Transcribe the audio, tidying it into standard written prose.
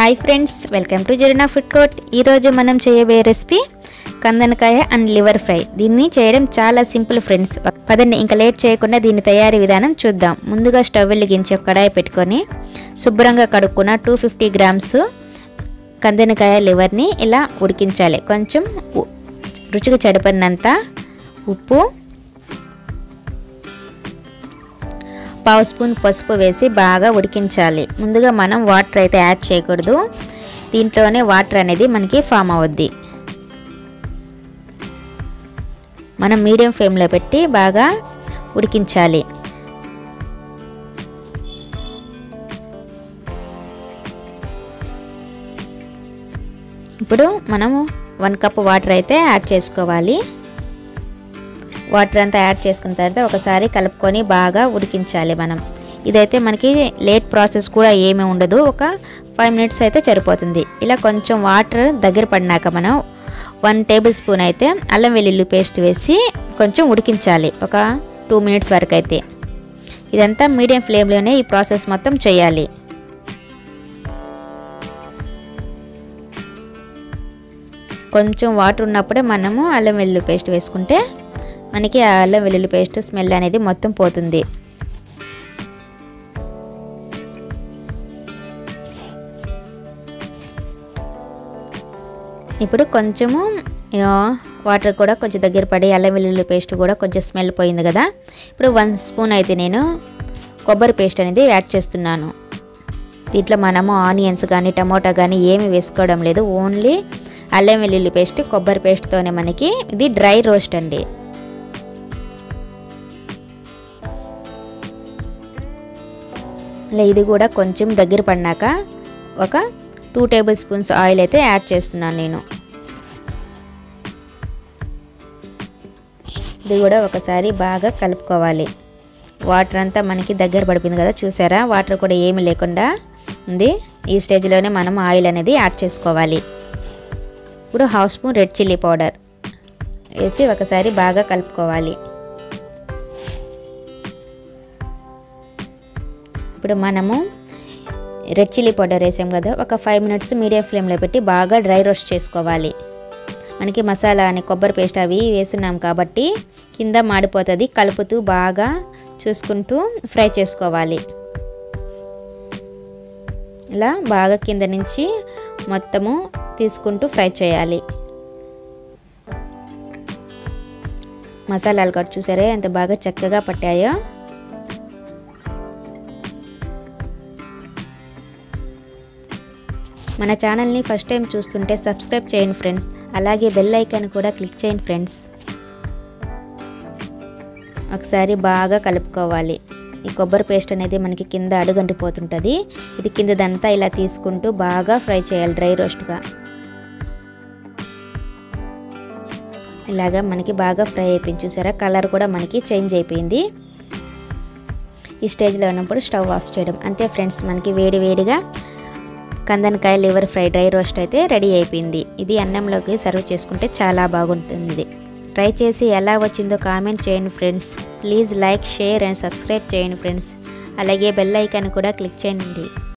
Hi friends, welcome to Zarina food court. ఈరోజు మనం చేయబోయే రెసిపీ కందనకాయ అండ్ లివర్ ఫ్రై. దీన్ని చేయడం చాలా సింపుల్ ఫ్రెండ్స్. పదండి ఇంకా లేట్ చేయకుండా దీని తయారీ విధానం చూద్దాం. ముందుగా స్టవ్ వెలిగించి ఒక కడాయి పెట్టుకొని శుభ్రంగా కడుక్కున్న 250 గ్రామ్స్ కందనకాయ లివర్ని ఇలా ఉడికించాలి. కొంచెం రుచికి సరిపడినంత ఉప్పు, పావు స్పూన్ పసుపు వేసి బాగా ఉడికించాలి. ముందుగా మనం వాటర్ అయితే యాడ్ చేయకూడదు, దీంట్లోనే వాటర్ అనేది మనకి ఫామ్ అవుద్ది. మనం మీడియం ఫ్లేమ్లో పెట్టి బాగా ఉడికించాలి. ఇప్పుడు మనము 1 కప్ వాటర్ అయితే యాడ్ చేసుకోవాలి. వాటర్ అంతా యాడ్ చేసుకున్న తర్వాత ఒకసారి కలుపుకొని బాగా ఉడికించాలి. ఇదైతే మనకి లేట్ ప్రాసెస్ కూడా ఏమీ ఉండదు, ఒక 5 మినిట్స్ అయితే సరిపోతుంది. ఇలా కొంచెం వాటర్ దగ్గర పడినాక మనం 1 టేబుల్ స్పూన్ అయితే అల్లం వెల్లుల్లి పేస్ట్ వేసి కొంచెం ఉడికించాలి, ఒక 2 మినిట్స్ వరకు అయితే. ఇదంతా మీడియం ఫ్లేమ్లోనే ఈ ప్రాసెస్ మొత్తం చేయాలి. కొంచెం వాటర్ ఉన్నప్పుడే మనము అల్లం వెల్లుల్లి పేస్ట్ వేసుకుంటే మనకి ఆ అల్లం వెల్లుల్లి పేస్ట్ స్మెల్ అనేది మొత్తం పోతుంది. ఇప్పుడు కొంచెము వాటర్ కూడా కొంచెం దగ్గర పడి అల్లం వెల్లుల్లి పేస్ట్ కూడా కొంచెం స్మెల్ పోయింది కదా. ఇప్పుడు 1 స్పూన్ అయితే నేను కొబ్బరి పేస్ట్ అనేది యాడ్ చేస్తున్నాను. దీంట్లో మనము ఆనియన్స్ కానీ టమోటా కానీ ఏమి వేసుకోవడం లేదు, ఓన్లీ అల్లం వెల్లుల్లి పేస్ట్ కొబ్బరి పేస్ట్తోనే మనకి ఇది డ్రై రోస్ట్ అండి. ఇది కూడా కొంచెం దగ్గర పడినాక ఒక 2 టేబుల్ స్పూన్స్ ఆయిల్ అయితే యాడ్ చేస్తున్నాను నేను. ఇది కూడా ఒకసారి బాగా కలుపుకోవాలి. వాటర్ అంతా మనకి దగ్గర పడిపోయింది కదా, చూసారా, వాటర్ కూడా ఏమీ లేకుండా ఉంది. ఈ స్టేజ్లోనే మనం ఆయిల్ అనేది యాడ్ చేసుకోవాలి. ఇప్పుడు 1/2 స్పూన్ రెడ్ చిల్లీ పౌడర్ వేసి ఒకసారి బాగా కలుపుకోవాలి. ఇప్పుడు మనము రెడ్ చిల్లీ పౌడర్ వేసాం కదా, ఒక 5 మినిట్స్ మీడియం ఫ్లేమ్లో పెట్టి బాగా డ్రై రోస్ట్ చేసుకోవాలి. మనకి మసాలా అని కొబ్బరి పేస్ట్ అవి వేస్తున్నాం కాబట్టి కింద మాడిపోతుంది. కలుపుతూ బాగా చూసుకుంటూ ఫ్రై చేసుకోవాలి. ఇలా బాగా కింద నుంచి మొత్తము తీసుకుంటూ ఫ్రై చేయాలి. మసాలాలు కూడా చూసారే ఎంత బాగా చక్కగా పట్టాయో. మన ఛానల్ని ఫస్ట్ టైం చూస్తుంటే సబ్స్క్రైబ్ చేయండి ఫ్రెండ్స్, అలాగే బెల్ ఐకాన్ కూడా క్లిక్ చేయండి ఫ్రెండ్స్. ఒకసారి బాగా కలుపుకోవాలి. ఈ కొబ్బరి పేస్ట్ అనేది మనకి కింద అడుగంటిపోతుంటుంది. ఇది కిందదంతా ఇలా తీసుకుంటూ బాగా ఫ్రై చేయాలి డ్రై రోస్ట్గా. ఇలాగా మనకి బాగా ఫ్రై అయిపోయింది, చూసారా, కలర్ కూడా మనకి చేంజ్ అయిపోయింది. ఈ స్టేజ్లో ఉన్నప్పుడు స్టవ్ ఆఫ్ చేయడం అంతే ఫ్రెండ్స్. మనకి వేడివేడిగా కందనకాయ లివర్ ఫ్రై డ్రై రోస్ట్ అయితే రెడీ అయిపోయింది. ఇది అన్నంలోకి సర్వ్ చేసుకుంటే చాలా బాగుంటుంది. ట్రై చేసి ఎలా వచ్చిందో కామెంట్ చేయండి friends. Please like, share and subscribe చేయండి ఫ్రెండ్స్. అలాగే బెల్ ఐకాన్ కూడా క్లిక్ చేయండి.